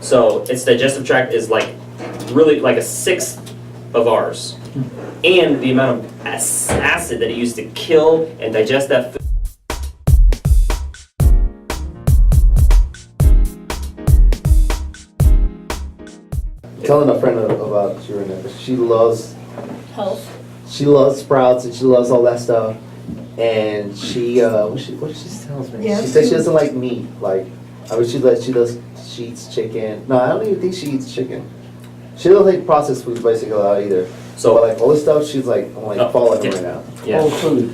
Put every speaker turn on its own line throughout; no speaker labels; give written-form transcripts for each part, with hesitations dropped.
So its digestive tract is like really like a sixth of ours. And the amount of acid that it used to kill and digest that food.
Telling a friend about you, Renee. She loves
Health.
She loves sprouts and she loves all that stuff. And she what she tells me?
Yeah.
She said she doesn't like meat. Like she eats chicken. No, I don't even think she eats chicken. She doesn't like processed foods basically a lot either.
So
but like all this stuff, she's like, I'm like following her right now.
Yeah.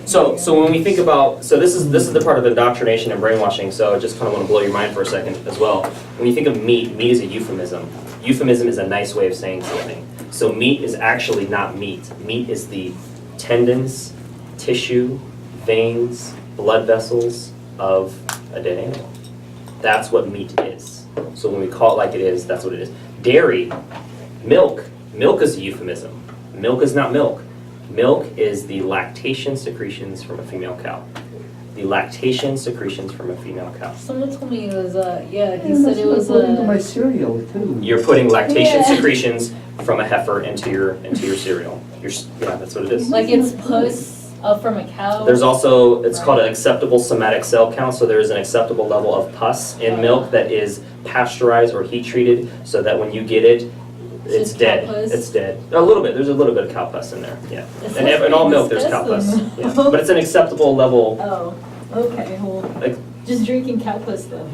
So when we think about, so this is the part of indoctrination and brainwashing. So I just kind of want to blow your mind for a second as well. When you think of meat is a euphemism. Euphemism is a nice way of saying something. So meat is actually not meat. Meat is the tendons, tissue, veins, blood vessels of a dead animal. That's what meat is. So when we call it like it is, that's what it is. Dairy, milk is a euphemism. Milk is not milk. Milk is the lactation secretions from a female cow. The lactation secretions from a female cow.
Someone told me it was, he said it was
my cereal too.
You're putting lactation
Yeah.
secretions from a heifer into your cereal. Yeah, that's what it is.
like it's puss from a cow.
There's also, it's called an acceptable somatic cell count, so there is an acceptable level of pus in milk that is pasteurized or heat treated, so that when you get it, it's
Just
dead.
cow pus?
It's dead. A little bit. There's a little bit of cow pus in there. Yeah.
It's
And
like
in all milk, there's cow pus.
disgusting.
Yeah. But it's an acceptable level.
Oh, okay, well,
Like,
just drinking cow puss though.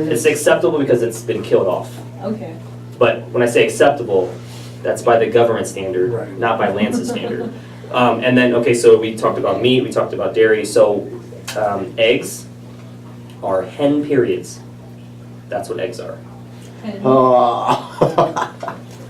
it's acceptable because it's been killed off.
Okay.
But when I say acceptable, that's by the government standard,
Right.
not by Lance's standard. And then, okay, so we talked about meat, we talked about dairy. So eggs are hen periods. That's what eggs are.
And
Oh.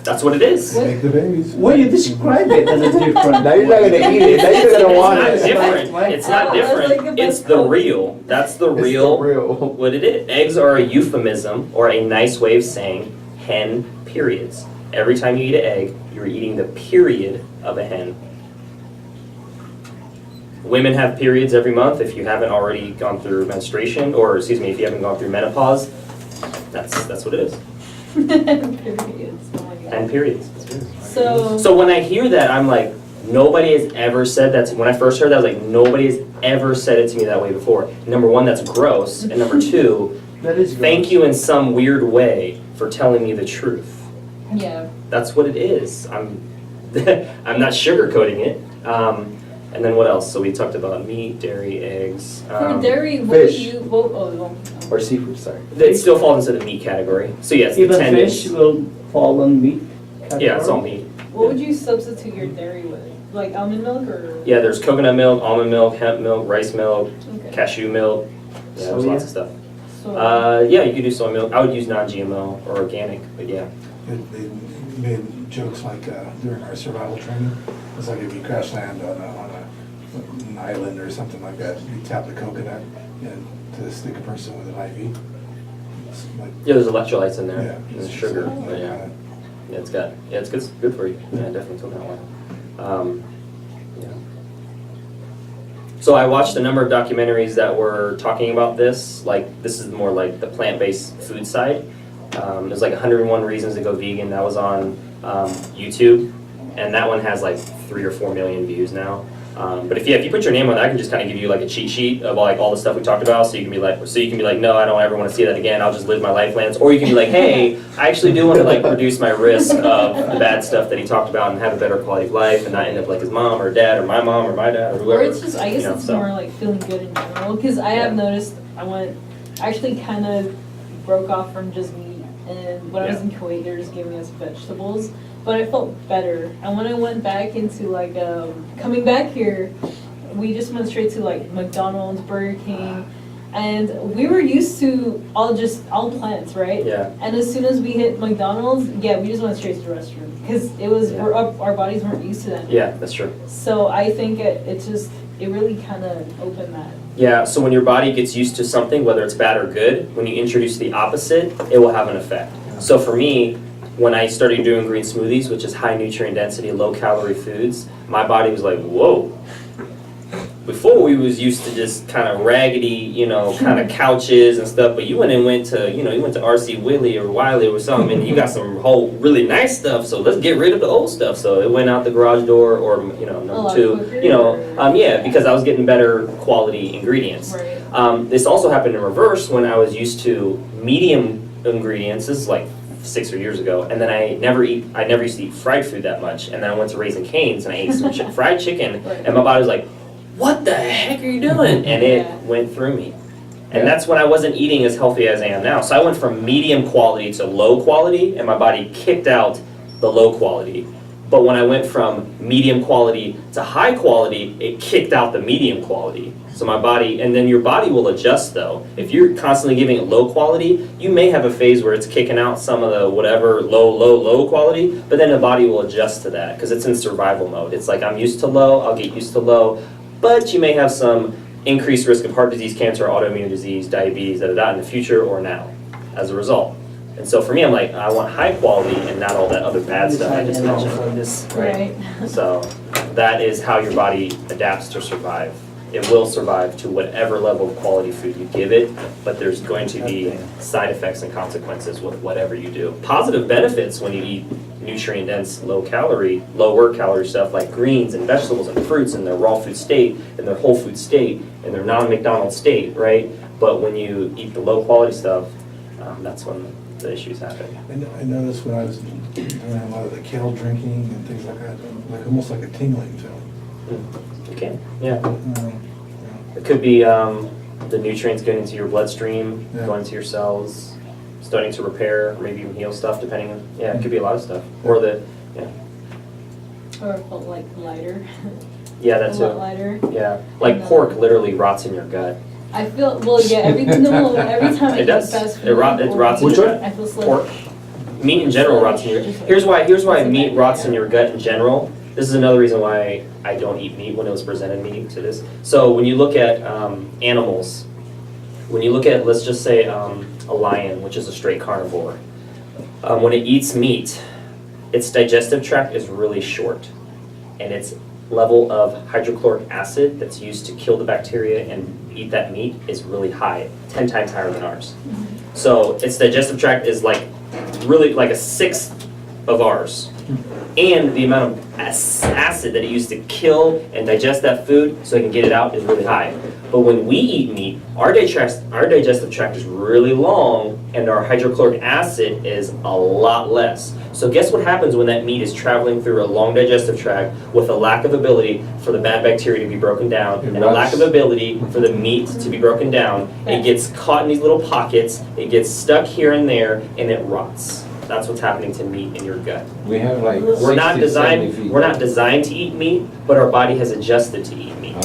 That's what it is.
Make the babies.
Well, you describe it as a different.
Now you're not gonna eat it. Now you're
It's
gonna want
not
it.
different. It's not
Oh, that's like
different.
the
It's
best
the
part.
real. That's the
It's
real.
real.
What it is. Eggs are a euphemism or a nice way of saying hen periods. Every time you eat an egg, you're eating the period of a hen. Women have periods every month. If you haven't already gone through menstruation, or excuse me, if you haven't gone through menopause, that's what it is.
periods. Oh my god.
Hen periods.
So,
So when I hear that, I'm like, nobody has ever said that. When I first heard that, I was like, nobody has ever said it to me that way before. Number one, that's gross. And number two,
That is
thank you in some weird way for telling me the truth.
yeah.
That's what it is. I'm not sugarcoating it. And then what else? So we talked about meat, dairy, eggs.
For dairy, what
fish.
do you, well,
Or seafood, sorry.
It still falls into the meat category. So yes, the
Even
tendons.
fish will fall on meat category?
Yeah, it's all meat.
what would you substitute your dairy with? Like almond milk or?
Yeah, there's coconut milk, almond milk, hemp milk, rice milk,
Okay.
cashew milk. Yeah, there's
Soya?
lots of stuff.
So,
Yeah, you could do soy milk. I would use non-GMO or organic, but yeah.
They made jokes like during our survival training. It's like if you crash land on an island or something like that, you tap the coconut and to stick a person with an IV. It's like,
Yeah, there's electrolytes in there.
yeah.
And there's sugar, but yeah. Yeah, it's good for you. Yeah, definitely coconut oil. Yeah. So I watched a number of documentaries that were talking about this. Like, this is more like the plant-based food side. There's like 101 Reasons to Go Vegan. That was on YouTube, and that one has like 3 or 4 million views now. But if you put your name on it, I can just kind of give you like a cheat sheet of like all the stuff we talked about, so you can be like, no, I don't ever want to see that again. I'll just live my life, Lance. Or you can be like, hey, I actually do want to like reduce my risk of the bad stuff that he talked about and have a better quality of life and not end up like his mom or dad or my mom or my dad or whoever.
or it's just, I guess
you know,
it's
so.
more like feeling good in general. Because I have noticed actually kind of broke off from just meat. And when I was in Kuwait, they were just giving us vegetables. But I felt better. And when I went back into like, coming back here, we just went straight to like McDonald's, Burger King. And we were used to all plants, right?
Yeah.
And as soon as we hit McDonald's, yeah, we just went straight to the restroom. Because it was, our bodies weren't used to that.
Yeah, that's true.
So I think it really kind of opened that.
Yeah, so when your body gets used to something, whether it's bad or good, when you introduce the opposite, it will have an effect. So for me, when I started doing green smoothies, which is high nutrient density, low calorie foods, my body was like, whoa, before we was used to just kind of raggedy, kind of couches and stuff, but you went to, you went to RC Willie or Wiley or something, and you got some whole really nice stuff, so let's get rid of the old stuff. So it went out the garage door, or, number two, yeah, because I was getting better quality ingredients.
Right.
This also happened in reverse when I was used to medium ingredients. This is like 6 or years ago, and then I never used to eat fried food that much, and then I went to Raising Cane's and I ate some fried chicken,
Right.
and my body was like, what the heck are you doing? And it went through me. And that's when I wasn't eating as healthy as I am now. So I went from medium quality to low quality, and my body kicked out the low quality. But when I went from medium quality to high quality, it kicked out the medium quality. So my body, and then your body will adjust though. If you're constantly giving it low quality, you may have a phase where it's kicking out some of the whatever low quality, but then the body will adjust to that because it's in survival mode. It's like, I'm used to low, I'll get used to low, but you may have some increased risk of heart disease, cancer, autoimmune disease, diabetes, in the future or now as a result. And so for me, I'm like, I want high quality and not all that other bad stuff I just mentioned.
Right.
So that is how your body adapts to survive. It will survive to whatever level of quality food you give it, but there's going to be side effects and consequences with whatever you do. Positive benefits when you eat nutrient-dense, lower calorie stuff like greens and vegetables and fruits in their raw food state, in their whole food state, in their non-McDonald's state, right? But when you eat the low quality stuff, that's when the issues happen.
I noticed when I was doing a lot of the kale drinking and things like that, like almost like a tingling feeling.
You can, yeah. It could be the nutrients getting into your bloodstream, going into your cells, starting to repair, maybe even heal stuff, depending on, it could be a lot of stuff. Or
Or it felt like lighter.
Yeah,
A
that's
lot
it.
lighter.
Yeah, like pork literally rots in your gut.
I feel, every time I
It
eat
does.
fast food.
It rots in
Which
your
one?
gut.
I feel slow.
Pork. Meat in general rots in your, here's why meat rots in your gut in general. This is another reason why I don't eat meat when it was presented me to this. So when you look at animals, when you look at, let's just say a lion, which is a straight carnivore, when it eats meat, its digestive tract is really short, and its level of hydrochloric acid that's used to kill the bacteria and eat that meat is really high, 10 times higher than ours. So its digestive tract is like really like a sixth of ours. And the amount of acid that it used to kill and digest that food so it can get it out is really high. But when we eat meat, our digestive tract is really long and our hydrochloric acid is a lot less. So guess what happens when that meat is traveling through a long digestive tract with a lack of ability for the bad bacteria to be broken down and a lack of ability for the meat to be broken down? It gets caught in these little pockets, it gets stuck here and there, and it rots. That's what's happening to meat in your gut.
We have like
We're not
60, 70
designed.
feet.
We're not designed to eat meat, but our body has adjusted to eat meat.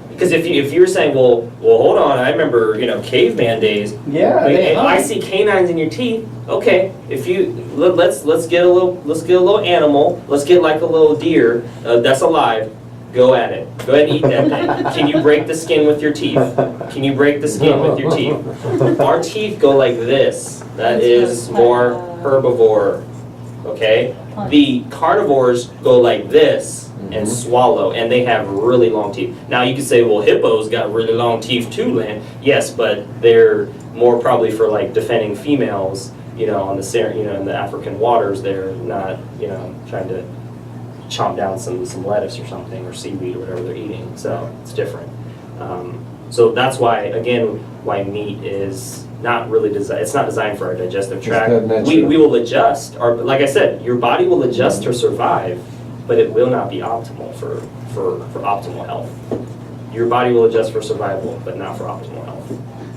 Because if you were saying, well, hold on, I remember caveman days.
Yeah, they
I
are.
see canines in your teeth. Okay, if you let's get a little animal. Let's get like a little deer that's alive. Go at it. Go ahead and eat that thing. Can you break the skin with your teeth? Can you break the skin with your teeth? Our teeth go like this. That is more herbivore. Okay? The carnivores go like this and swallow, and they have really long teeth. Now you could say, well, hippos got really long teeth too, Lan. Yes, but they're more probably for like defending females, on the in the African waters. They're not, trying to chomp down some lettuce or something, or seaweed or whatever they're eating. So it's different. So that's why, again, why meat is not really designed. It's not designed for our digestive tract.
not natural.
We will adjust. Like I said, your body will adjust to survive, but it will not be optimal for optimal health. Your body will adjust for survival, but not for optimal health.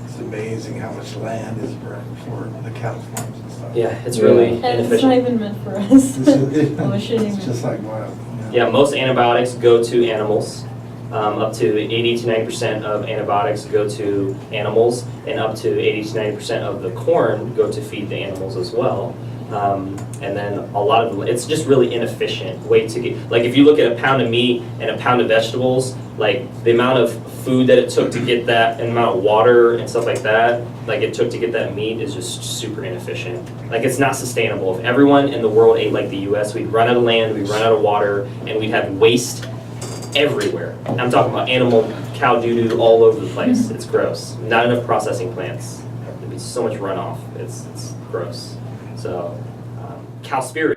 It's amazing how much land is burned for the cattle farms and stuff.
Yeah, it's really
And it's not
inefficient.
even meant for us. Well, it shouldn't
It's
even.
just like, wow.
Yeah, most antibiotics go to animals. Up to 80 to 90% of antibiotics go to animals, and up to 80 to 90% of the corn go to feed the animals as well. And then a lot of it's just really inefficient way to get, like if you look at a pound of meat and a pound of vegetables, like the amount of food that it took to get that, and amount of water and stuff like that, like it took to get that meat is just super inefficient. Like it's not sustainable. If everyone in the world ate like the US, we'd run out of land, we'd run out of water, and we'd have waste everywhere. I'm talking about animal, cow doo-doo all over the place. It's gross. Not enough processing plants. There'd be so much runoff. It's gross. So, Cowspiracy